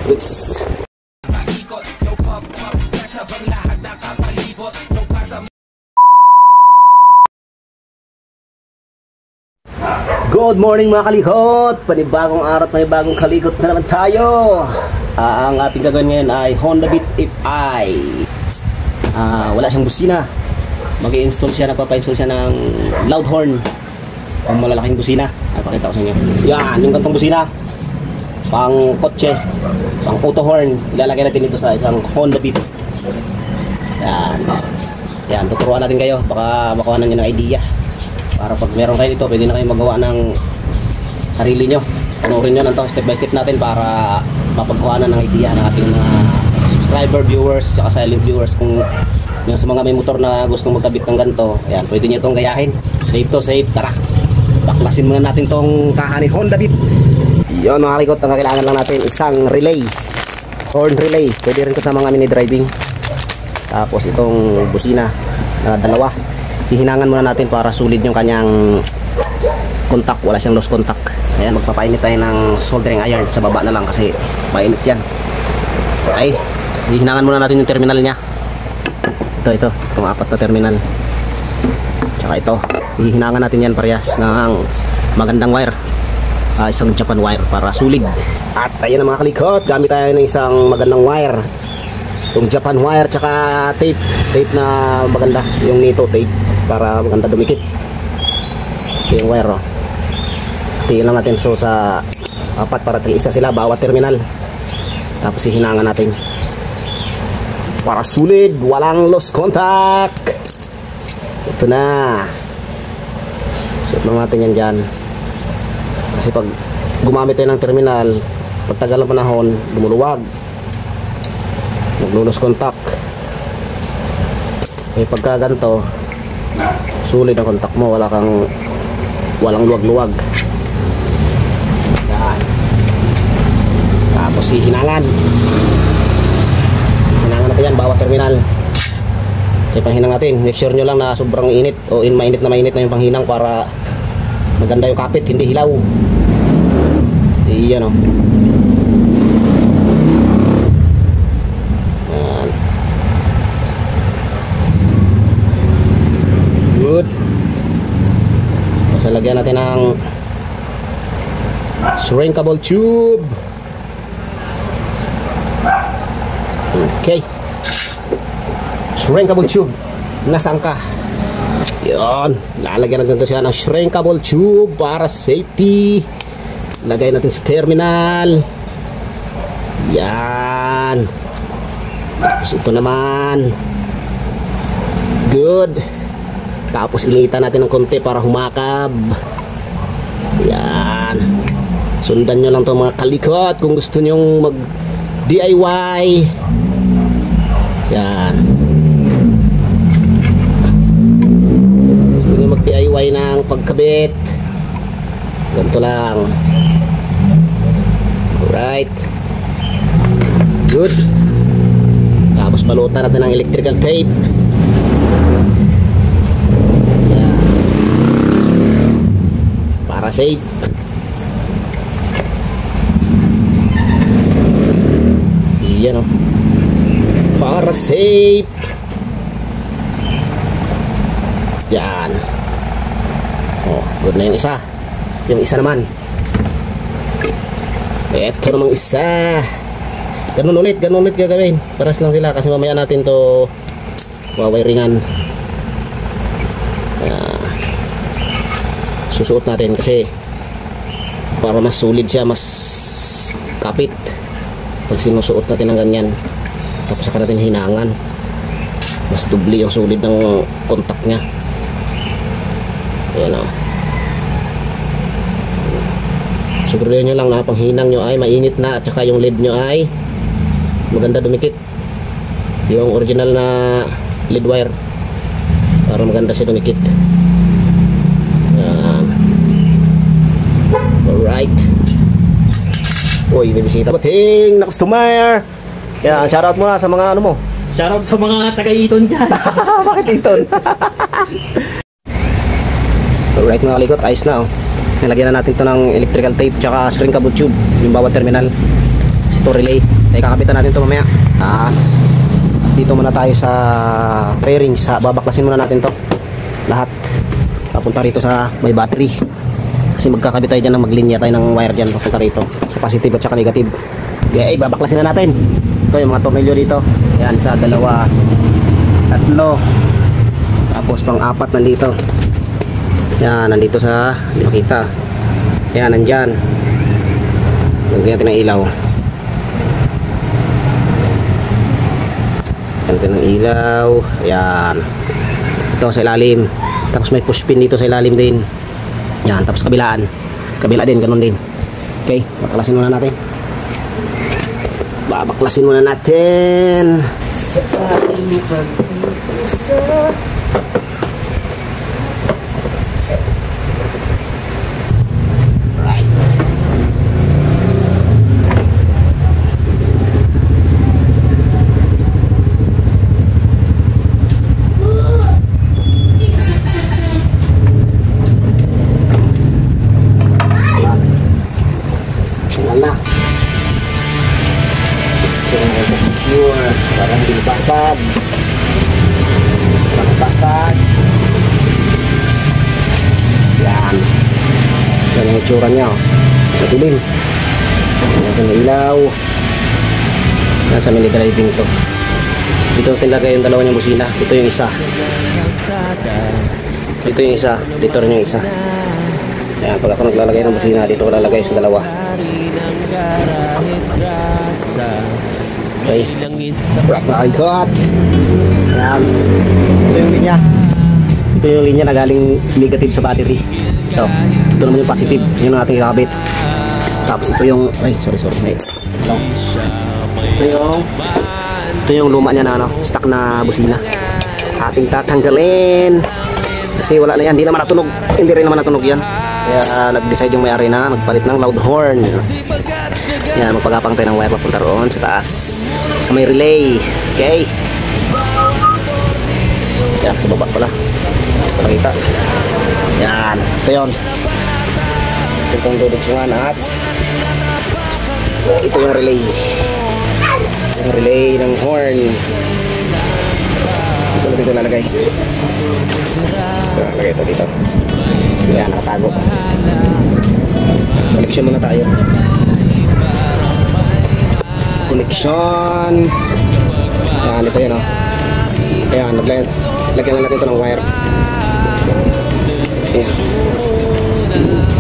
Oops. Good morning mga kalikot! Panibagong araw at panibagong kalikot na naman tayo. Ang ating gagawin ngayon ay Honda Beat FI. Wala siyang busina. Mag-i-install siya, nagpapa-install siya ng loud horn. Ang malalaking busina. Pakita ko sa inyo. Yan, yung gantong busina. Pang kotse, pang auto horn. Ilalagay natin ito sa isang Honda Beat. Yan. Yan, tuturuan natin kayo. Baka makuha na nyo ng idea. Para pag meron kayo dito, pwede na kayo magawa ng sarili nyo. Panoorin nyo lang ito, step by step natin para mapagkuhanan ng idea ng ating mga subscriber, viewers, saka silent viewers. Kung yung sa mga may motor na gustong magkabit ng ganito, ayan, pwede nyo itong gayahin. Save to, save. Tara, baklasin muna natin itong kahanin Honda Beat. Yun mga kalikot, ang kailangan lang natin isang relay, horn relay. Pwede rin ito sa mga mini driving. Tapos itong busina na dalawa. Hihinangan muna natin para sulit yung kanyang contact. Wala siyang loose contact. Ayan, magpapainit tayo ng soldering iron sa baba na lang kasi mainit yan. Okay, hihinangan muna natin yung terminal nya. Itong apat na terminal. Tsaka ito, hihinangan natin yan parehas ng magandang wire. Isang Japan wire para sulit. At ayan na mga kalikot, gamit tayo ng isang magandang wire. Itong Japan wire tsaka tape. Tape na maganda, yung nito tape para maganda dumikit. Ito yung wire, oh. Tiin lang natin so sa apat para isa sila bawat terminal. Tapos hihinangan natin para sulit, walang lost contact. Ito na. Suot lang natin yan dyan. Kasi pag gumamit tayo ng terminal, pagtagal ng panahon, lumuluwag, maglulos contact. Eh pagka ganito, sulit ang contact mo, walang luwag-luwag. Yan. Tapos hihinangan natin yan bawat terminal. Kaya panghinang natin, make sure nyo lang na sobrang init o mainit na yung panghinang para maganda yung kapit, hindi hilaw. Iyan, oh. Yan. Good. So lagyan natin ng shrinkable tube. Okay, shrinkable tube. Nasaan ka? Yun, lalagyan natin ito siya ng shrinkable tube para safety. Lagay natin sa terminal. Yan. Tapos ito naman. Good. Tapos initan natin ng konti para humakab. Yan. Sundan nyo lang ito mga kalikot kung gusto nyong mag DIY. Yan. Gusto nyo mag DIY ng pagkabit, ganito lang. Alright. Good. Tapos balutan natin ng electrical tape. Yan. Para safe. Yan, oh. Para safe. Yan. Oh, good na yung isa. Yung isa naman. Ito namang isa. Ganun ulit gagawin. Paras lang sila kasi mamaya natin to wawiringan. Susuot natin kasi para mas sulit siya, mas kapit pag sinusuot natin ng ganyan. Tapos saka natin hinangan, mas dubli yung sulit ng contact nya. Ayan, o. Siguraduhin nyo lang na panghinang nyo ay mainit na at saka yung lead nyo ay maganda dumikit. Yung original na lead wire para maganda siya dumikit. Alright. Uy, may bisita. Bating na customer. Kaya shoutout muna sa mga ano mo. Shoutout sa mga taga-Iton dyan. Bakit Iton? Alright mga kalikot, ayos na, oh. Nilagyan na natin to ng electrical tape tsaka shrinkable tube yung bawat terminal. to relay. Ay kakapitan natin to mamaya. Dito muna tayo sa fairings. Babaklasin muna natin to lahat papunta rito sa may battery, kasi magkakabit tayo dyan ng maglinya tayo ng wire dyan papunta rito sa positive at saka negative. Okay, babaklasin na natin. Ito yung mga tornilyo dito. Yan, sa 2, 3, tapos pang 4 nandito. Yan, nandito sa, hindi makita. Yan, nandyan. Lagyan natin ng ilaw. Lagyan natin ng ilaw. Yan. Ito sa ilalim. Tapos may push pin dito sa ilalim din. Yan, tapos kabilaan. Kabila din, ganun din. Okay, baklasin muna natin. Babaklasin muna natin. Sa ating pag-isa. Para hindi basag. Basag. Yan. Yan yung itsura niya. Matilim. Yan ang ilaw. Yan sa mini driving to. Dito natin lagay yung dalawa niyang busina. Ito yung isa. Ito yung isa. Dito rin yung isa. Yan. Pag ako naglalagay ng busina, dito ko lalagay sa dalawa. Okay. My God. Ayan. Ito yung linya. Ito yung linya na galing negative sa battery. Ito. Ito naman yung positive. Yun ang ating kakabit. Tapos ito yung, ay sorry. Ito yung luma niya na stock na busina. Ating tatanggalin. Kasi wala na yan. Hindi naman natunog. Hindi rin naman natunog yan. Kaya nag-decide yung may-ari na magpalit ng loud horn. Yan, magpagapang tayo ng wire papunta roon sa taas sa may relay. Okay. Yan, sa baba pala. Pakita. Yan, ito yun. Ito yung dudugsungan at ito yung relay. Yung relay ng horn. Ito dito lalagay. Lalagay ito dito. Yan, nakatago. Connection muna tayo. Connection. Yan, ito yun, Ayan, lagyan na natin ito ng wire. Ayan.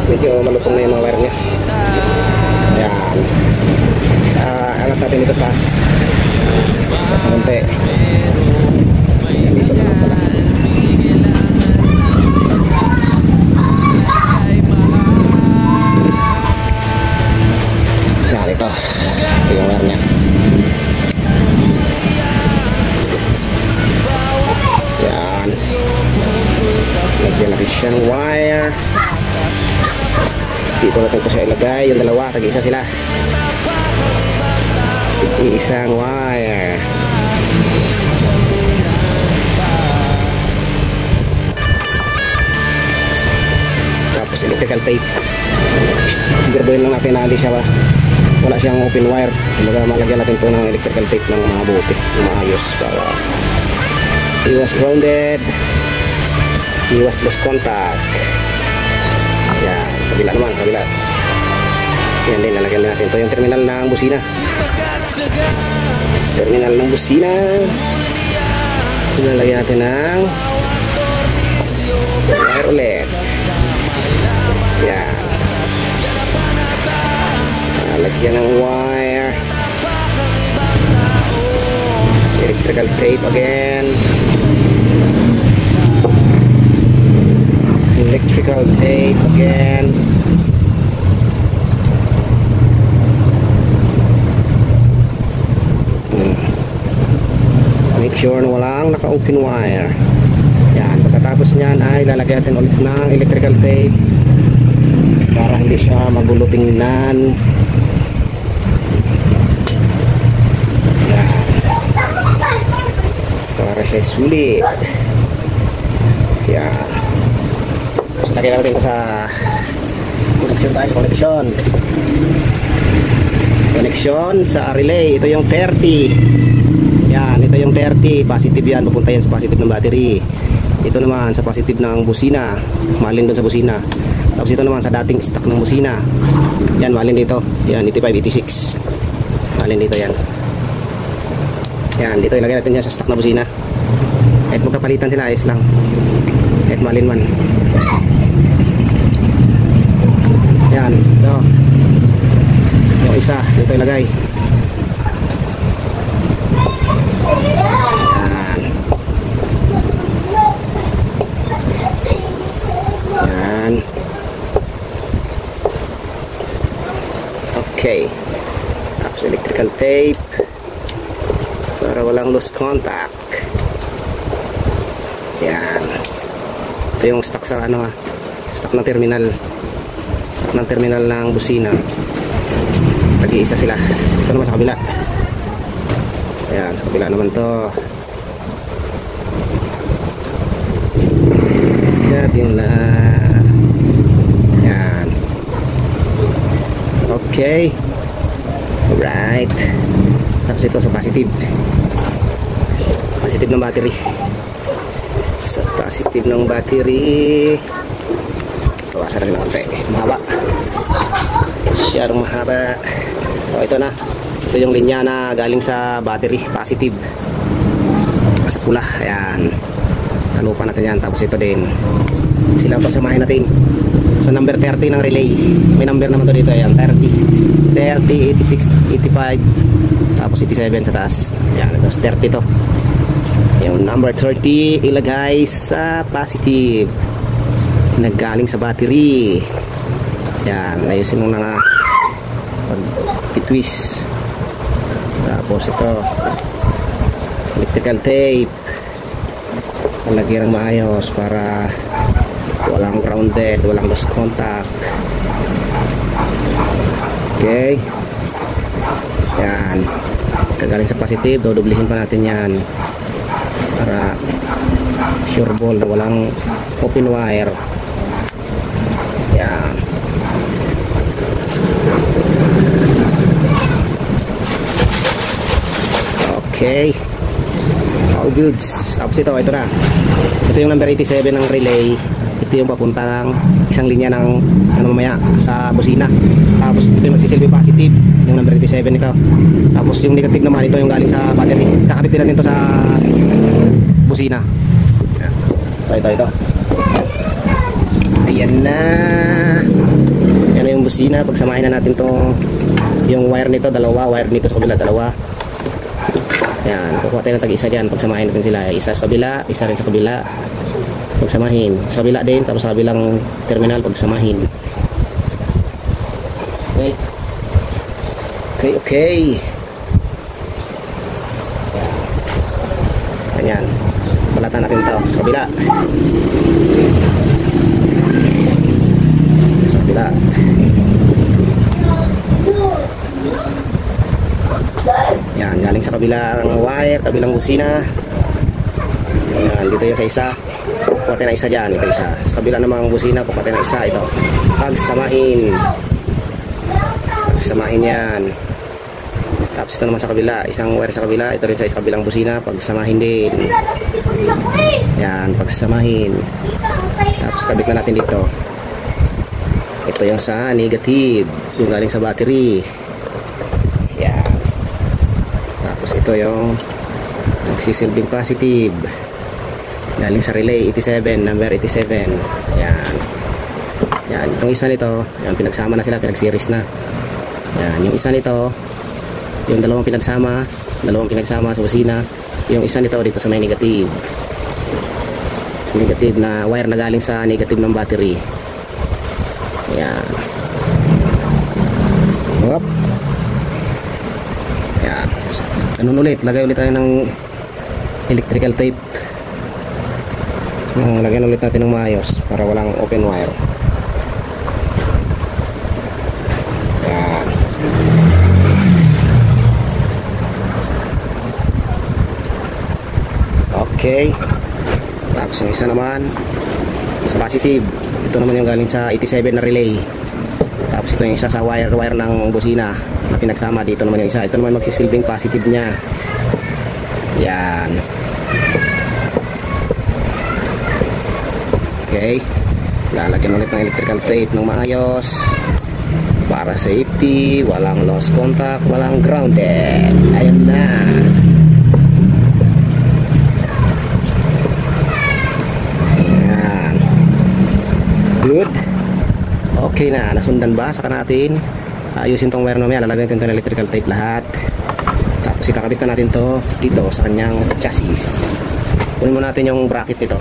Medyo malutong na yung mga wire nya. Ayan. Angat natin ito sa taas. Sa taas na konti. Dito naman pala. Yan, ito yung wire nya. Yan. Lagyan natin siyang wire. Dito natin ito siya ilagay. Yung dalawa, tag-isa sila. Isang wire. Tapos electrical tape. Siguraduhin lang natin na hindi siya wala siyang open wire. Malagyan natin ito ng electrical tape ng mabuti, maayos para iwas grounded, iwas lost contact. Yan, kabila naman, kabila. Yan din, lalagyan natin ito yung terminal ng busina. Terminal ng busina. Lalagyan natin ng wire ulit. Yan. Lagyan ng wire. Electrical tape again. Electrical tape again. Make sure na walang naka-open wire. Yan. Pagkatapos nyan ay lalagyan natin ulit ng electrical tape para hindi siya magulo tingnan. Para siya sulit. Yan. So, lagyan natin ito sa connection tayo sa connection. connection sa relay. Ito yung 30. Yan, ito yung 30. Positive yan, pupunta yan sa positive ng battery. Ito naman sa positive ng busina, malin doon sa busina. Tapos ito naman sa dating stock ng busina. Yan, malin dito. Yan, 85, 86. Malin dito yan. Yan, dito ilagay natin yan sa stock na busina. Kahit magkapalitan sila, ayos lang. Kahit malin man. Yan, ito. Yung isa, dito ilagay. Yan. Yan. Okay. Tapos electrical tape para walang loose contact. Yan. Ito yung stock sa ano, stock ng terminal. Stock ng terminal ng busina. Tag-iisa sila. Ito naman sa kabila. Ayan, sa kabila naman to. Sa kabila. Yan. Okay. Alright. Tapos ito sa positive. Positive ng battery. Sa positive ng battery. Bawasan natin ng konti. Mahaba. Masyadong mahaba. So ito na. Ito yung linya na galing sa battery. Positive. Sa pula. Ayan. Halupan natin yan. Tapos ito din. Sila pagsamahin natin sa number 30 ng relay. May number naman to dito. Ayan. 30, 86, 85. Tapos 87 sa taas. Ayan. Tapos 30 to. Yung number 30 ilagay sa positive. Naggaling sa battery. Yan, ayusin mo na nga pag-twist. Tapos ito electrical tape, palagyan ng maayos para walang grounded, walang loose contact. Okay. Yan, kagaling sa positive, dodoblihin pa natin yan para sure ball na walang open wire. Yan. Okay. All goods. Tapos ito na. Ito yung number 87 ng relay. Ito yung papunta ng isang linya ng ano mamaya sa busina. Tapos ito yung magsisilbi positive, yung number 87 ito. Tapos yung negative naman ito yung galing sa battery. Kakabit din natin ito sa busina. Ito. Ayan na. Yan na yung busina. Pagsamahin na natin tong yung wire nito, dalawa. Wire nito sa kabila, dalawa. Yan, kukuha tayo ng tag-isa dyan. Pagsamahin natin sila. Isa sa kabila, isa rin sa kabila. Pagsamahin. Sa kabila din, tapos sa kabilang terminal, pagsamahin. Okay. Ganyan. Balatan natin ito sa kabila. Sa kabila. Yan, galing sa kabilang wire, kabilang busina. Yan, dito yung sa isa. Kuha tayo na isa dyan, ito isa. Sa kabila namang busina, kuha tayo na isa, ito. Pagsamahin. Pagsamahin yan. Tapos ito naman sa kabila, isang wire sa kabila, ito rin sa isa kabilang busina, pagsamahin din. Yan, pagsamahin. Tapos kabit na natin dito. Ito yung sa negative, yung galing sa battery. Yan. Tapos ito yung magsisilbing positive, galing sa relay 87, number 87. Yan. Yan, itong isa nito, yan, pinagsama na sila, pinag-series na. Yan, yung isa nito, yung dalawang pinagsama sa busina. Yung isa nito dito sa may negative. Negative na wire na galing sa negative ng battery. Yan. Hop. Yan. Ganun ulit, lagay ulit tayo ng electrical tape. Lagyan ulit natin ng maayos para walang open wire. Yan. Okay. Tapos yung isa naman sa positive, ito naman yung galing sa 87 na relay. Tapos ito yung isa sa wire ng busina na pinagsama. Dito naman yung isa. Ito naman magsisilbing positive niya. Yan. Okay. Lalagyan ulit ng electrical tape ng maayos para safety, walang lost contact, walang grounded. Ayan na. Ayan. Good. Okay na, nasundan ba? Saka natin ayusin tong wire mamaya. Lalagyan natin itong electrical tape lahat. Tapos ikakabit na natin to dito sa kanyang chassis. Kunin mo natin yung bracket nito.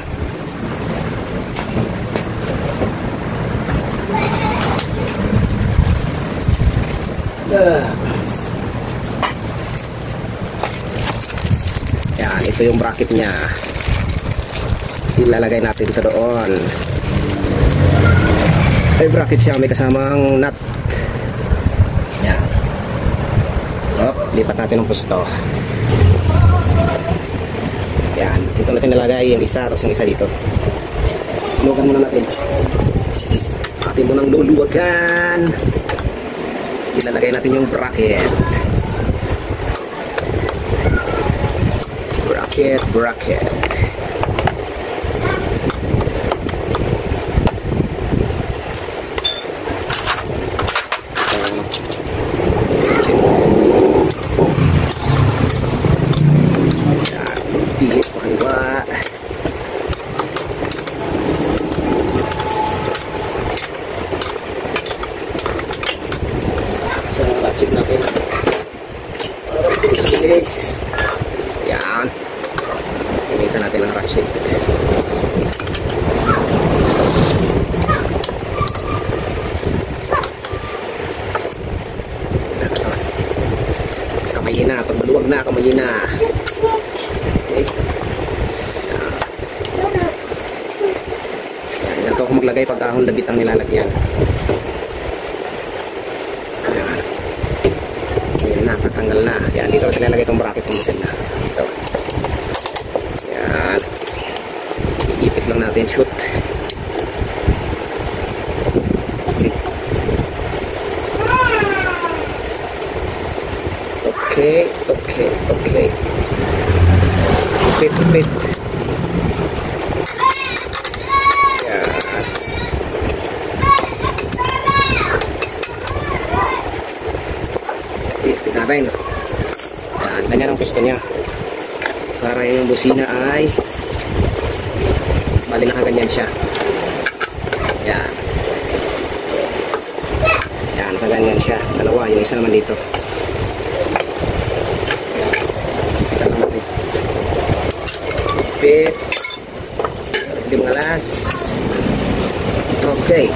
Yan, ito yung bracket niya. Ilalagay natin ito doon. May bracket siya, may kasamang nut. Yan. Lipat natin ang pusto. Yan, ito natin nilagay yung isa, tapos yung isa dito. Luwagan muna natin. Atin mo nang luluwagan. Ilalagay natin yung bracket. Bracket. Pihit pa kaliwa. Check natin. Bilis. Yan. Gamitan natin ang ratchet. Kamayin na. Pag maluwag na, kamayin na. Okay. Yan. Ganito ako maglagay pag ahon labit ang nilalagyan. Tatanggal na. Yan, dito natin nilagay itong bracket ng busina. Ito. Yan. Iipit lang natin. Shoot. Okay. Okay. Ipit. Yan. Natin. Yan, ganyan ang pisto niya para yung busina ay bali nakaganyan siya. Yan, nakaganyan siya. Dalawa, yung isa naman dito. Kita lang natin. Pit. Hindi mangalas. Okay.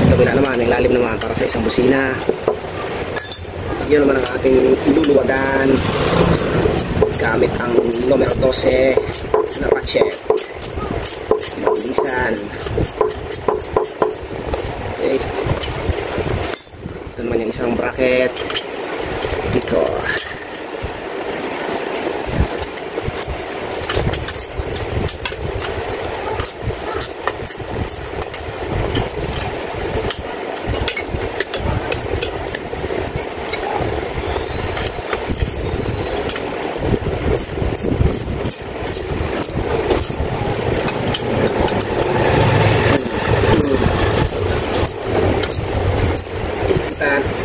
Sa kabila naman, yung lalim naman para sa isang busina. Yun naman ang ating luluwagan gamit ang numero 12 na ratchet. Bilisan. Okay. Ito naman yung isang bracket dito.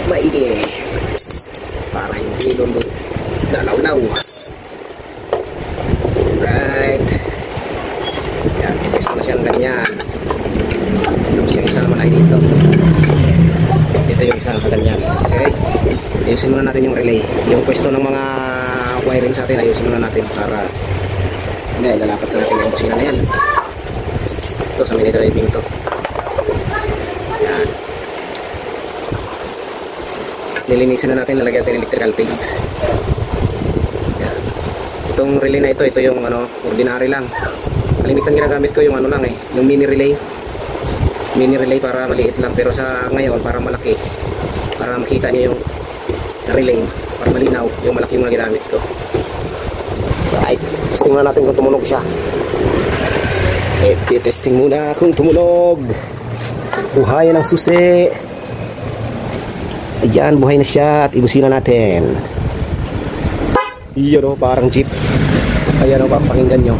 Maigi para hindi lalaw-law. Right. Yan, pwesto na siyang ganyan. Tapos yung isa naman ay dito. Dito yung isa ganyan. Okay. Ayusin muna natin yung relay. Yung pwesto ng mga wiring sa atin, ayusin muna natin para lalapat na natin yung busina na yan. Ito sa mini driving to. Yan. Nilinisan na natin, lalagyan natin electrical tape. Yan. Itong relay na ito yung ordinary lang. Kalimitan ginagamit ko yung lang yung mini relay. Mini relay para maliit lang, pero sa ngayon para malaki. Para makita niyo yung relay, para malinaw yung malaki yung mga ginamit ko. Right, testing muna natin kung tumunog siya. Testing muna kung tumunog. Buhayan ang susi. Ayan, buhay na siya at ibusin na natin. Iyon o, parang jeep. Ayan o, pakinggan nyo.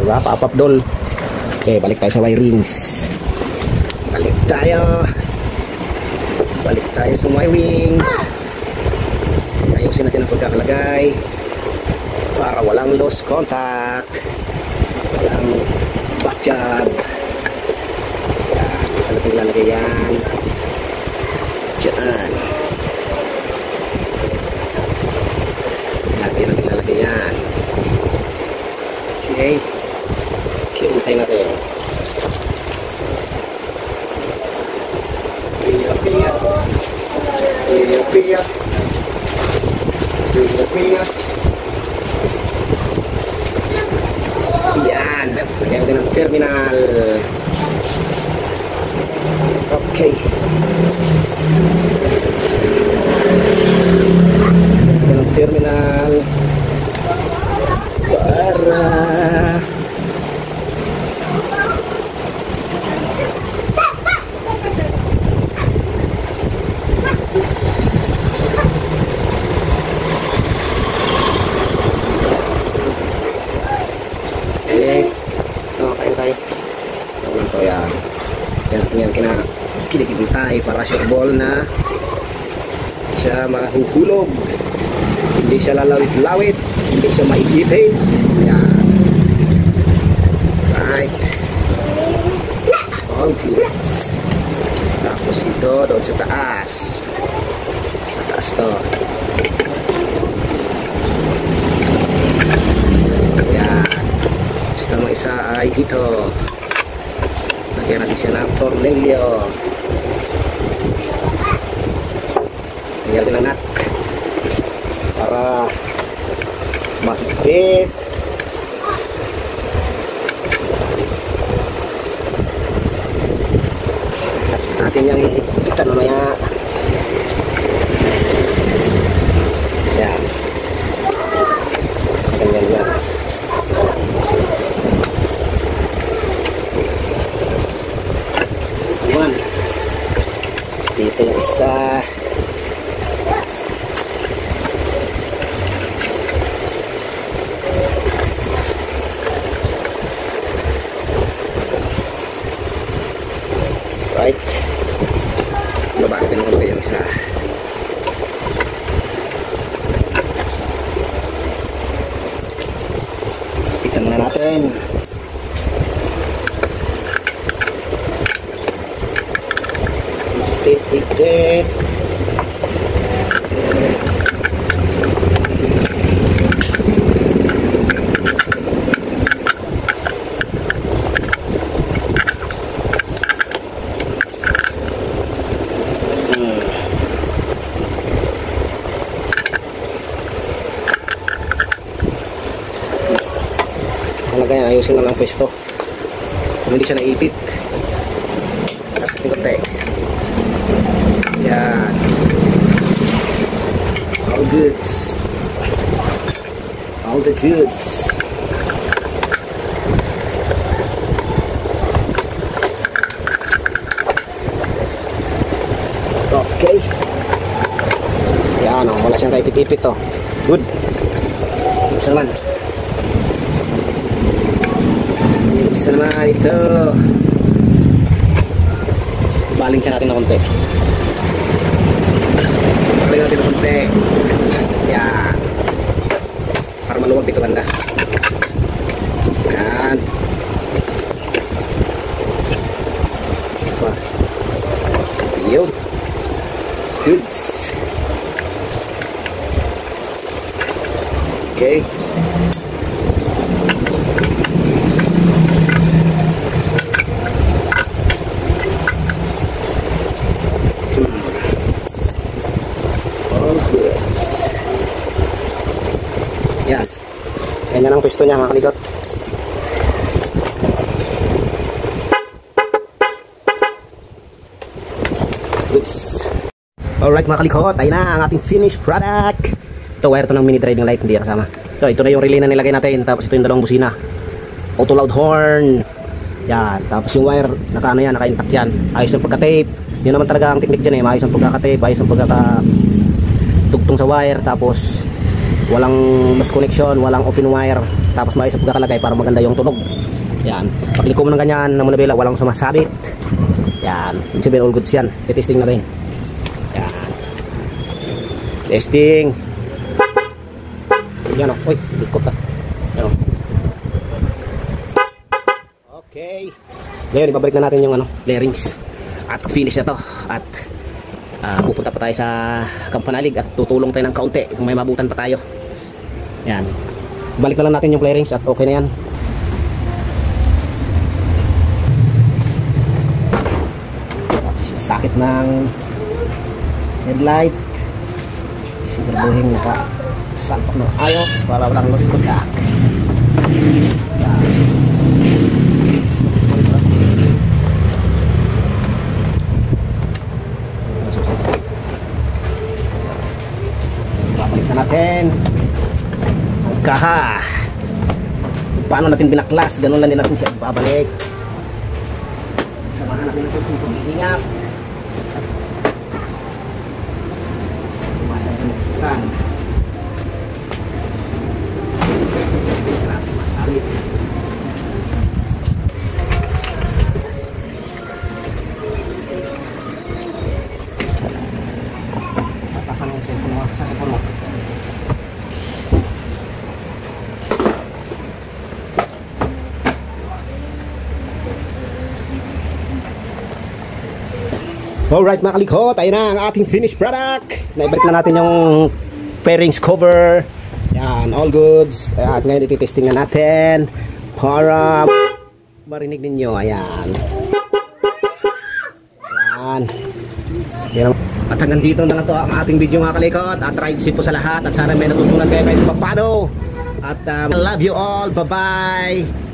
Diba, pa-up doll. Okay, balik tayo sa wirings. Balik tayo sa wirings. Ayusin natin ang pagkakalagay para walang lost contact, walang back job. Ano natin lalagay yan dyan. Natin lalagay yan. Okay, utay natin. Yan, lagyan natin ang terminal. Okay, lagyan ang terminal para kinikibitay para sure na siya mahuhulog, hindi siya lalawit-lawit, hindi siya maigipin. Yan, right, all good. Tapos ito doon sa taas to. Yan, ito mga isa ay dito. Lagyan natin siya ng tornilyo. Lagyan natin ng nut para mahigpit. At natin yung higpitan mamaya. Yan. Ganyan yan. One. Dito yung isa. Right. Babakin ko ba yung isa. Pitan na natin. Higpit. Talaga yan, ayusin na lang pwesto kung hindi siya naipit. Tapos tingkotek. Yan, all goods, all the goods. Okay, yan o, wala siyang kaipit-ipit to. Good. Isa naman. Isa naman ito. Baling siya natin na konti. Baling natin na konti. Yan. Para maluwag dito banda. Yan. Isa pa. Yun. Goods. Okay. Yan. Ganyan ang pwesto niya mga kalikot. Goods. Alright mga kalikot, ayun na ang ating finished product. Ito, wire to ng mini driving light, hindi kasama. So, ito na yung relay na nilagay natin. Tapos ito yung dalawang busina. Auto loud horn. Yan, tapos yung wire, naka-ano yan, naka-intact yan. Ayos ang pagka-tape. Yun naman talaga ang technique dyan eh. Ayos ang pagka-tape, ayos ang pagka-tugtong sa wire. Tapos, walang loose connection, walang open wire. Tapos maayos ang pagkakalagay para maganda yung tunog. Yan, pagliko mo ng ganyan, na manabela, walang sumasabit. Yan, ibig sabihin all goods yan. Testing natin. Yan. Testing. Yan o, uy, ikot ka. Yan o. Okay. Ngayon, ibabalik na natin yung bearings. At finish na to. At pupunta pa tayo sa Campanalig at tutulong tayo ng kaunti kung may mabutan pa tayo. Yan. Balik na lang natin yung bearings at okay na yan. Tapos yung sakit ng headlight. Siguraduhin naka-salpak ng ayos para walang loose contact. Yan. Natin ang kaha, paano natin binaklas, ganun lang din natin siya babalik. Samahan natin ito sa pag-iingat, umasan ito magsasan masalit. Pasan yung cellphone mo sa cellphone mo. Alright mga kalikot, ayun na ang ating finished product. Naibalik na natin yung fairings cover. Yan, all goods. At ngayon ititesting na natin para marinig ninyo. Ayan. Ayan. At hanggang dito na lang to ang ating video mga kalikot. At ride safe po sa lahat. At sana may natutunan kayo kahit paano. At love you all. Bye bye.